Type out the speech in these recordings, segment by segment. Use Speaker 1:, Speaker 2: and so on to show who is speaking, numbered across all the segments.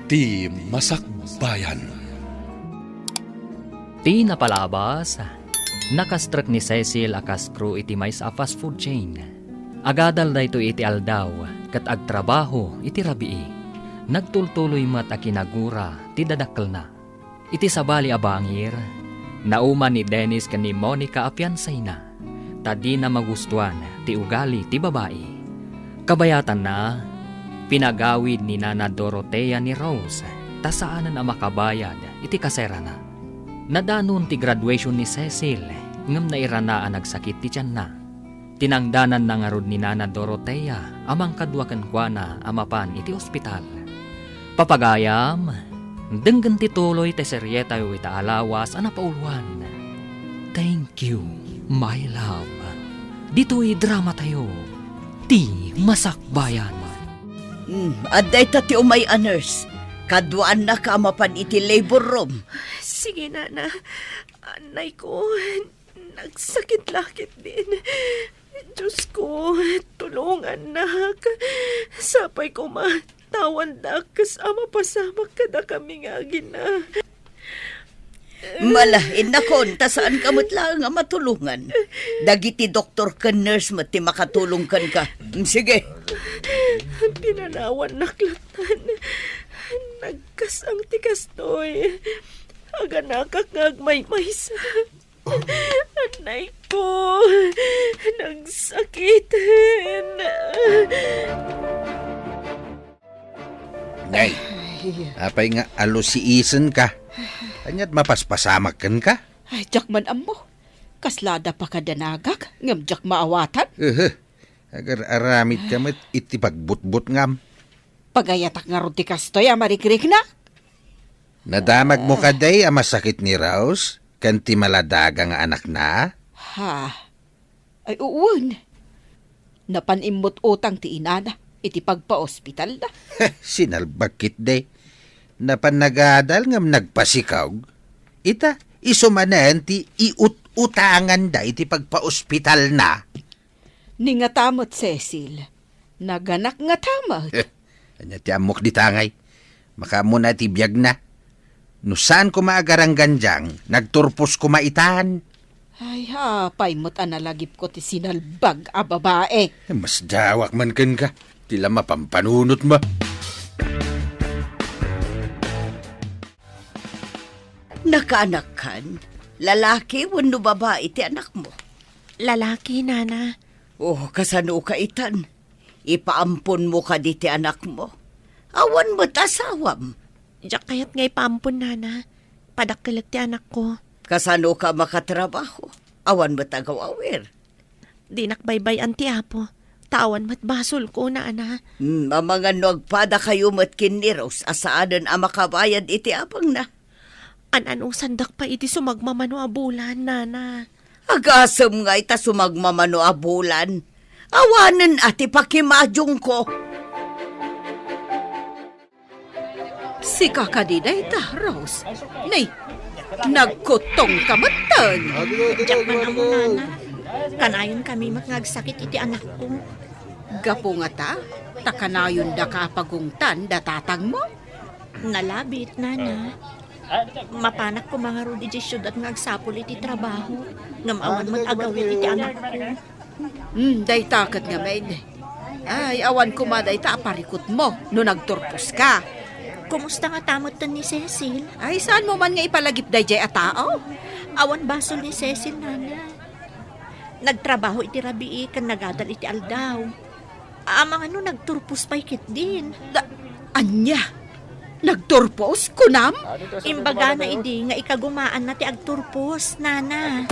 Speaker 1: Ti Masakbayan.
Speaker 2: Ti napalabas, nakastrak ni Cecil akas crew iti may sa fast food chain. Agadal na ito iti aldaw, kat agtrabaho iti rabii. Nagtultuloy mat a kinagura, ti dadakkel na. Iti sabali abangir, nauman ni Dennis kan ni Monica apiansay na. Tadi na magustuhan ti ugali ti babae. Kabayatan na, pinagawid ni Nana Dorotea ni Rose, tasaanan ang makabayad iti kasera na. Nadanon ti graduation ni Cecil, ngam na iranaan nagsakit ti tiyan na. Tinangdanan na nga rod ni Nana Dorotea, amang kadwakan kwa na amapan iti ospital. Papagayam, denggan ti tuloy te seryeta yu ita alawas anapauluan. Thank you, my love. Dito'y drama tayo, ti Masakbayan.
Speaker 3: Aday ta ti umay a nurse. Kadwaan na ka mapan iti labor room.
Speaker 4: Sige, Nana. Anay ko, nagsakit-lakit din. Diyos ko, tulungan nak. Sapay ko matawan dak, kasama pasama kada kami nga gina.
Speaker 3: Malahin na kon, tasaan kamot lang nga matulungan. Dagiti doktor ka nurse mo ti makatulong kan ka. Sige.
Speaker 4: Pinanawan naklatan. Nagkasang tikas to'y. Aga nakakagmay-maysa. Anay ko, nagsakitin.
Speaker 5: Ngay, apay nga alusiisen ka. Anyat mapaspasamak ka?
Speaker 6: Ay, jak man amo. Kaslada pa ka danagak, ngam jak maawatan.
Speaker 5: Agar aramid ka met iti pagbutbut ngam.
Speaker 6: Pagayatak nga ron ti kastoy, amarikrik na.
Speaker 5: Nadamag mo ka day ang masakit ni Rose, kanti maladaga nga anak na?
Speaker 6: Ha? Ay, uwan. Napanimot utang ti inana, iti pagpa-ospital na.
Speaker 5: Sinalbakit day. Napanagadal ngam nagpasikaw. Ita, isumanan ti iut-utangan da iti pagpa-ospital na.
Speaker 6: Ni nga tamot, Cecil. Naganak nga tamot.
Speaker 5: Anya ti amok di tangay. Makamu na ti biyag na. No saan ko maagarang ganjang, nagturpos ko maitan.
Speaker 6: Ay ha, paimot analagip ko ti sinalbag a babae.
Speaker 5: Mas dawak man ken ka. Tila mapampanunot mo.
Speaker 3: Nakaanak kan, lalaki wano babae ti anak mo.
Speaker 4: Lalaki, Nana.
Speaker 3: Oh, kasano ka itan? Ipaampon mo ka di ti anak mo. Awan mo't asawam.
Speaker 4: Diyak kayat ngay pampun, Nana. Padakkilag ti anak ko.
Speaker 3: Kasano ka makatrabaho. Awan mo't agawawer.
Speaker 4: Di nakbaybay ang ti Apo. Tawan mat basol ko na, Ana.
Speaker 3: Mga nagpada kayo mo't kiniros asaanan ang makabayad iti apang na.
Speaker 4: Anong sandak pa iti sumagmamano a bulan, Nana.
Speaker 3: Agasam nga ita sumagmamano a bulan. Awanan ati pakimadyong ko.
Speaker 6: Si kakadida ita, Rose. Nay, nagkutong kamatan.
Speaker 4: Diyak man amo, Nana. Kanayon kami magnagsakit iti anak ko.
Speaker 6: Gapo nga ta, takanayon da kapagungtan da tatang mo.
Speaker 4: Nalabit, Nana. Mapanak ko mga rudi di syudad nga agsapol iti trabaho. Ngamawan mat agawin iti anak ko.
Speaker 6: Day takat nga maid. Ay, awan ko day ta aparikot mo no nagturpos ka.
Speaker 4: Kumusta nga tamot tan ni Cecil?
Speaker 6: Ay, saan mo man nga ipalagip day jay a tao?
Speaker 4: Awan basol ni Cecil, Nana. Nagtrabaho iti rabii kan nagadal iti aldaw. Amang ano nagturpos pa ikit din.
Speaker 6: Anya? Nagturpos? Kunam?
Speaker 4: Imbaga na idi nga ikagumaan na ti agturpos, Nana.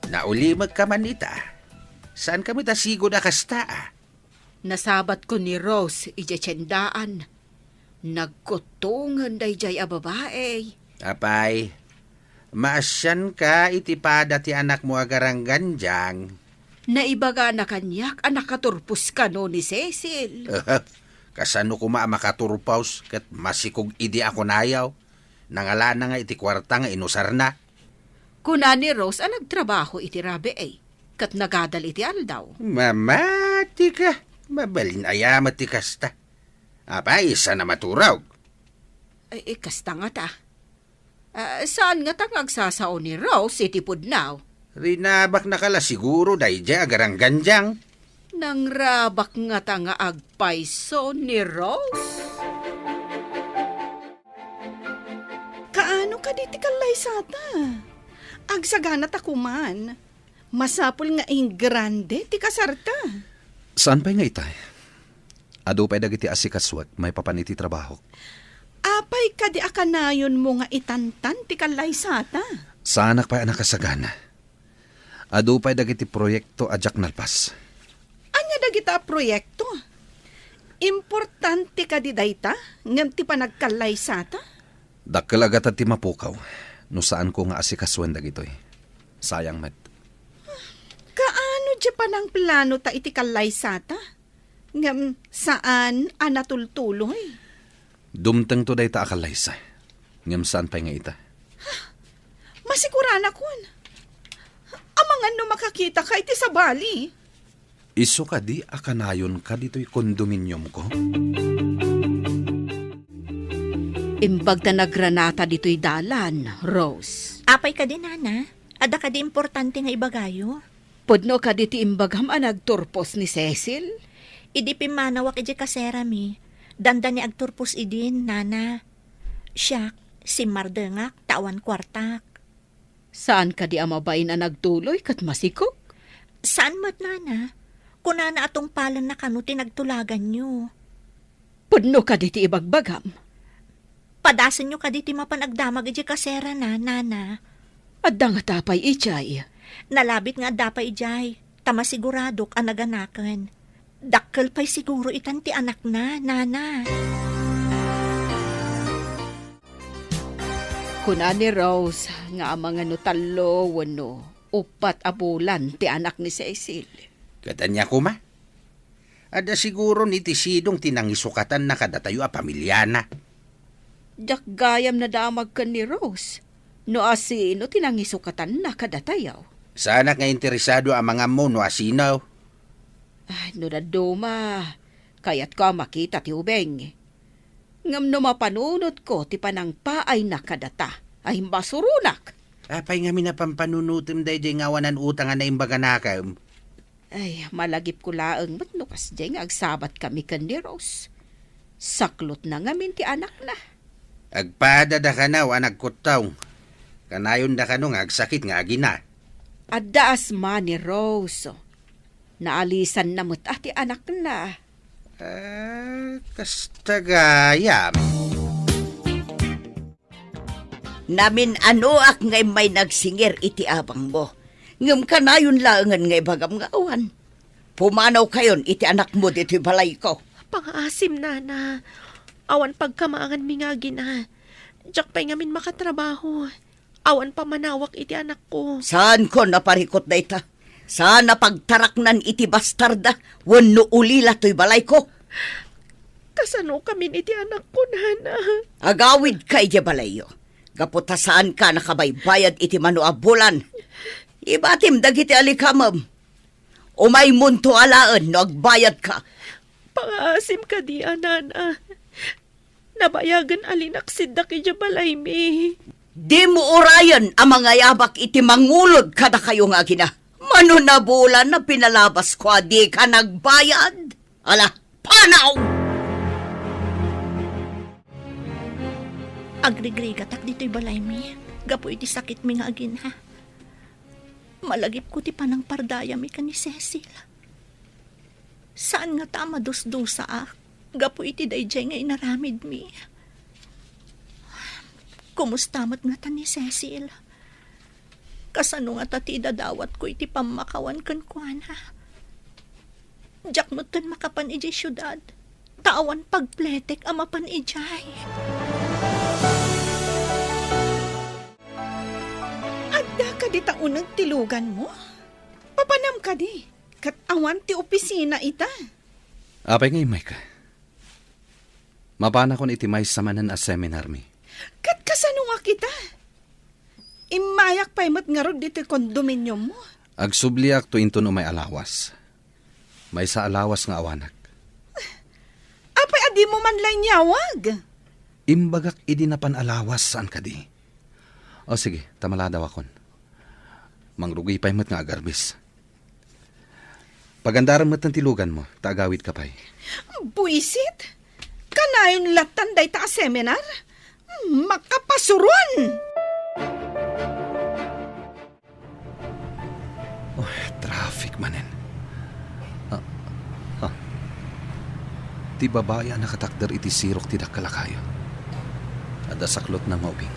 Speaker 5: Naulimag ka man ita. Saan kami tasigo na kasta?
Speaker 6: Nasabat ko ni Rose ijetsendaan. Nagkutungan day jay a babae.
Speaker 5: Apay, maasyan ka itipada ti anak mo agarang ganjang.
Speaker 6: Naibaga na kanyak anak katurpos ka no ni Cecil.
Speaker 5: Kasano ko makaturpaus kat masikog idi ako nayaw. Nangala na nga iti kwarta nga inusar na.
Speaker 6: Kuna ni Rose ang nagtrabaho iti rabe ay. Kat nagadal iti aldaw.
Speaker 5: Mamati ka. Mabalin ayamat ti kasta. Apay, isa na maturog.
Speaker 6: Ay, kasta nga ta. Saan nga ta ngagsasaon ni Rose itipod now?
Speaker 5: Rinabak na kala siguro dayjay agarang ganjang.
Speaker 6: Nang rabak nga ta nga agpaiso ni Rose?
Speaker 4: Kaano ka di ti kalaysata? Agsagana ta kuman. Masapul nga ing grande ti kasarta.
Speaker 1: Saan pa'y nga itay? Ado pa'y dagiti asikaswat, may papaniti trabaho.
Speaker 4: Apay ka di akanayon mo nga itantan ti kalaysata.
Speaker 1: Saanak pa'y anak kasagana. Ado pa'y dagiti proyekto ajak nalpas.
Speaker 4: Anya dagita proyekto? Importante ka di dayta? Ngam ti panagkalaysata?
Speaker 1: Dakkel agad ti mapukaw, no saan ko nga asikaswan dagitoy. Sayang met.
Speaker 4: Kaano di pa ng plano ta iti kalaysata? Ngam saan anatultuloy?
Speaker 1: Dumteng to day ta akalaysa. Ngam saan pa'y nga ita?
Speaker 4: Masigurana kun. Amangan no makakita ka iti sa bali.
Speaker 1: Iso ka di akanayon ka dito'y kondominium ko?
Speaker 6: Imbag na nagranata dito'y dalan, Rose.
Speaker 7: Apay ka din, Nana. Ada ka di importante nga ibagayo.
Speaker 6: Pudno ka diti imbagam ang nagturpos ni Cecil?
Speaker 7: Idi pimanawak iji kasera mi. Danda ni agturpos idin, Nana. Siya, si Mardengak, tawan kwartak.
Speaker 6: Saan ka di amabain ang nagtuloy kat masikok?
Speaker 7: Saan mat, Nana? Kunana atong palan na kanuti nagtulagan nyo.
Speaker 6: Pudno ka diti ibagbagam?
Speaker 7: Padasan nyo ka di ti mapanagdamag iji kasera na, Nana.
Speaker 6: Adda nga tapay ichay.
Speaker 7: Nalabit nga dapay ijay. Tama siguradok ang naganakan. Dakkel pa'y siguro itan ti anak na, Nana.
Speaker 6: Kuna ni Rose nga mga nutalo wano upat abulan ti anak ni Cecil.
Speaker 5: Katanya ko ma. Ada siguro ni tisidong tinangisukatan na kadatayo a pamilyana.
Speaker 6: Jak gayam na damag ka ni Rose. No asino tinangisukatan na kadatayaw.
Speaker 5: Sana nga interesado ang mga mo no asinaw.
Speaker 6: Ay, no na duma. Kaya't ka makita ti ubeng. Ngam no mapanunod ko ti panang paay na kadata. Ay masurunak.
Speaker 5: Apay nga minapampanunutim dayjay nga wanan utangan na imbaga na ka.
Speaker 6: Ay, malagip ko laeng ba't nukas dyan agsabat kami kan ni Rose. Saklot na ngamin ti anak na.
Speaker 5: Agpada da ka na wanag kutaw. Kanayon da ka no nga agsakit nga agina.
Speaker 6: Addaas man ni Rose. Naalisan na mo't ati anak na.
Speaker 5: Kastagayam.
Speaker 3: Namin ano ak ngay may nagsingir iti abang mo. Ngam kanayon laangan ngay bagam nga awan. Pumanaw kayon iti anak mo dito'y balay ko.
Speaker 4: Pang-asim, Nana. Awan pagkamaangan mi nga gina. Diyak pa'y ngamin makatrabaho. Awan pa manawak iti anak ko.
Speaker 3: Saan ko naparikot na ita? Saan napagtaraknan iti bastarda? Wano ulila to'y balay ko?
Speaker 4: Kasano kami iti anak ko, Nana?
Speaker 3: Agawid ka iti balayo. Kaputa saan ka nakabaybayad iti manuabulan. Ibatim dagiti alikamam. Umay munto alaan no agbayad ka.
Speaker 4: Pang-asim ka di, Nana. Nabayagan alinaksid da kaya balay mi.
Speaker 3: Di mo orayan ang mga yabak iti mangulod kada kayo nga gina. Mano na bulan na pinalabas ko di ka nagbayad? Ala, panaw!
Speaker 7: Agrigrigatak dito'y balay mi. Gapo iti sakit mi nga agin ha. Malagip ko ti panang pardaya mi ka ni Cecil. Saan nga ta madusdusa ak? Gapo iti dayjay nga inaramid mi. Kumustamat nga ta ni Cecil? Kasano nga ta ti dadawat ko iti pamakawan kan kuan ha? Diyak mo tan makapan iti syudad. Tawan pagpletek amapan ijay.
Speaker 4: Adda ka di taunag tilugan mo? Papanam ka di. Kat awan ti opisina ita.
Speaker 1: Apay ngay may ka. Mapana kon iti may samanan a seminar mi.
Speaker 4: Kat kasano nga kita? Imayak pa'y mat nga rod dito kondominium mo.
Speaker 1: Agsubliak to into no may alawas. May sa alawas nga awanak.
Speaker 4: Apay adi mo
Speaker 6: man lang nyawag.
Speaker 1: Imbagak idi na panalawas saan ka di. O sige, tamala daw akon. Mangrugi pa'y mat nga agarbis. Pagandaran mat ng tilugan mo, taagawid ka pa'y.
Speaker 6: Buisit? Kanayon latan day ta seminar? Makapasuron!
Speaker 1: Oh, traffic manen. Ti babaya nakatakder iti sirok ti dakkalakayo. Ada saklot na maubing.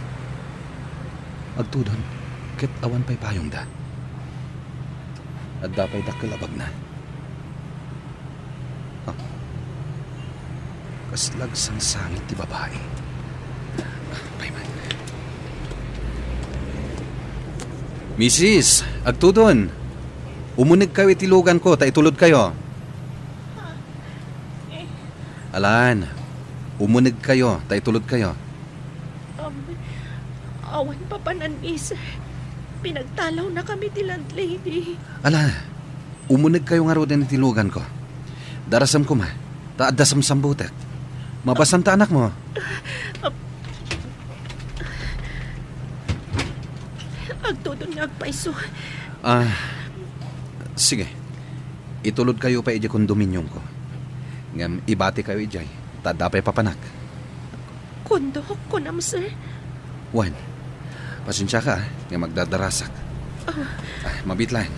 Speaker 1: Agtudon, ket awan pa'y payong da. At dapay dakkalabag na. Kaslag sang sangit ti babae. Payman. Mrs. Agtudon, umunig kayo itilugan ko, taitulod kayo. Alan, umunig kayo, taitulod kayo.
Speaker 4: Awan pa panan, sir. Pinagtalaw na kami ti landlady.
Speaker 1: Ala, umunig kayo nga ro din itilugan ko. Darasam ko ma, taadasam sambutek. Mabasam ta anak mo.
Speaker 4: Agtudon nga agpaiso.
Speaker 1: Sige. Itulod kayo pa iji kondominium ko. Ngam ibati kayo ijay, tadapay papanak.
Speaker 4: Kondo ko nam, sir.
Speaker 1: Wan, pasensya ka nga magdadarasak. Mabitlan.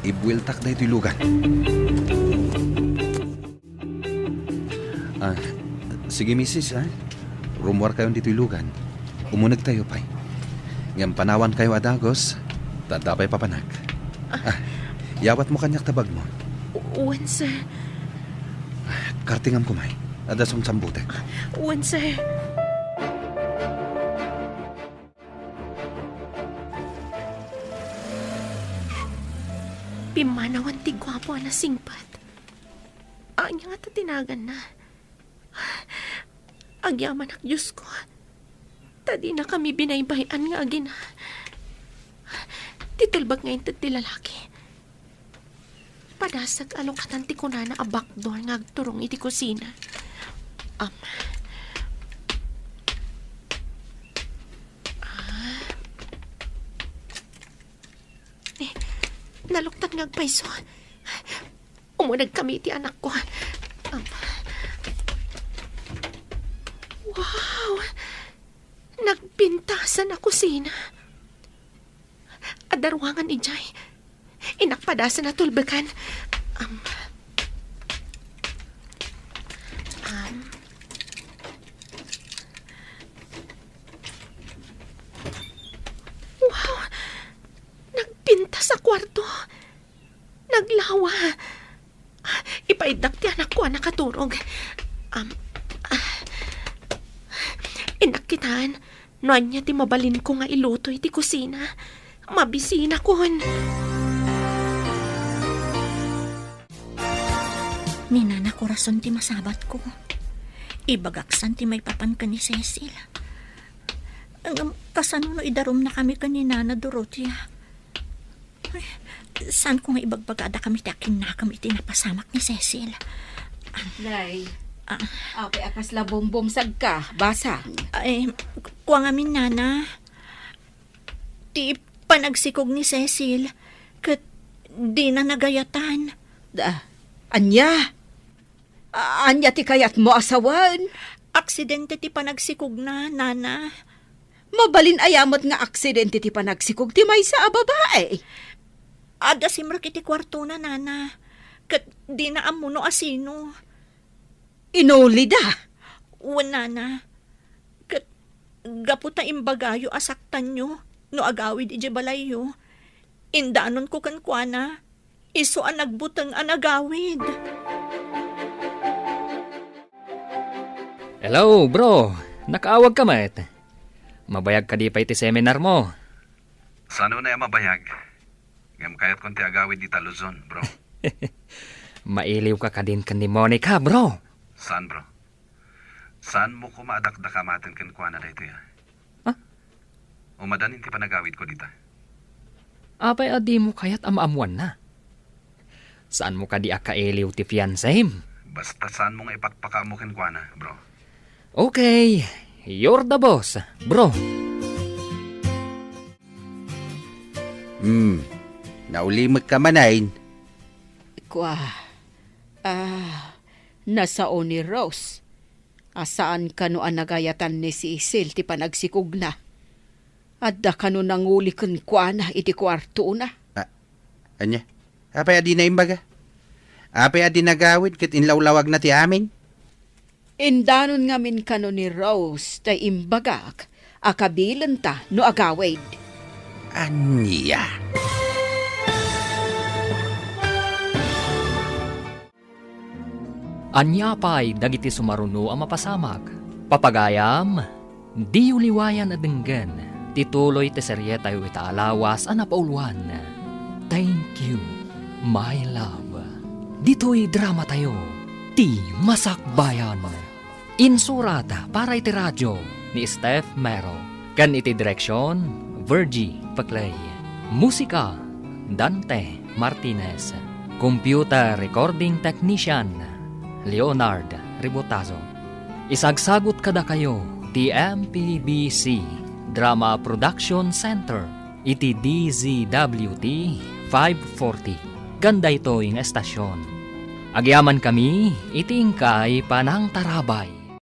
Speaker 1: Ibuiltak na ito'y lugan. Sige, misis, rumwar kayo dito'y lugan. Umunag tayo, pay. Ngam panawan kayo adagos, tadapay papanak. Yawat mo kanyak tabag mo.
Speaker 4: Uwan, sir.
Speaker 1: Kartingam kumay. Adasong sambutek.
Speaker 4: Uwan, sir. Pimanawan ti gwapo na singpat. Anya nga ta tinagan na. Agyaman ak Diyos ko. Tadi na kami binaybayan nga agina. Titulbag ngayon ti lalaki. Padasag alokatan ti kunana a backdoor nga agturong iti kusina. Naluktan nga agpaiso. Umunag kami iti anak ko. Wow! Nagpintasan na kusina. Adarwangan ijay. Inakpadasan na tulbekan. Wow! Nagpinta sa kwarto. Naglawa. Ipaidak ti anak ko nakaturog. Inakitaan, noan niya ti mabalin ko nga iluto iti kusina. Mabisina kon.
Speaker 7: Ninana ko rason ti masabat ko. Ibagaksan ti may papan ka ni Cecil. Kasano no idarom na kami ka ni Nana Dorothea. Ay, saan ko nga ibagbagada kami ti akin na kami tinapasamak ni Cecil.
Speaker 6: Nay, apay akas la bombom sagka, basa.
Speaker 7: Ay, kuha nga min Nana. Ti panagsikog ni Cecil. Kat di na nagayatan.
Speaker 6: Anya? Anya ti kayat mo asawan?
Speaker 7: Aksidente ti panagsikog na, Nana.
Speaker 6: Mabalin ayamot nga aksidente ti panagsikog ti may sa babae.
Speaker 7: Ada simrak iti kwarto na, Nana. Kat di na amuno asino.
Speaker 6: Inuli da?
Speaker 7: Uwan, Nana. Kat gaputa imbagayo asaktan nyo. No agawid iji balayo. Indanon ko kankwana. Iso ang nagbutang ang agawid.
Speaker 2: Hello, bro. Nakaawag ka, mat. Mabayag ka di pa iti seminar mo.
Speaker 1: Sano na yung mabayag? Ngam kayat konti agawid di Taluzon, bro.
Speaker 2: Mailiw ka din kan ni Monica, bro.
Speaker 1: Saan, bro? Saan mo ko maadakdakamatin kankwana na ito ya? Umadanin ti panagawid ko dita.
Speaker 2: Apay adi mo kayat amaamuan na. Saan mo ka di akailiw ti fiancé?
Speaker 1: Basta saan mo nga ipakpakamukin ko na, bro.
Speaker 2: Okay, you're the boss, bro.
Speaker 5: Naulimag ka manayin.
Speaker 6: Kwa, nasao ni Rose. Asaan kano ang nagayatan ni Cecil ti panagsikog na. Adda kano nangulikon kwa na iti kwarto na.
Speaker 5: Anya? Apay adi na imbaga? Apay adi nagawid kat inlawlawag na ti amin?
Speaker 6: Indanon ngamin kano ni Rose tay imbagak akabilan ta no agawid.
Speaker 5: Anya?
Speaker 2: Anya pa'y dagiti sumaruno ang mapasamak. Papagayam, di uliwayan adenggan. Tituloy ti serye tayo itaalawas ang napauluan. Thank you, my love. Dito'y drama tayo. Ti Masakbayan. Insurata para iti radyo ni Steph Mero. Kan iti direksyon, Virgie Paclay. Musika, Dante Martinez. Computer recording technician, Leonard Ribotazo. Isagsagot kada kayo, TMPBC Drama Production Center, iti DZWT 540. Ganda ito yung estasyon. Agyaman kami, iting kay Panang Tarabay.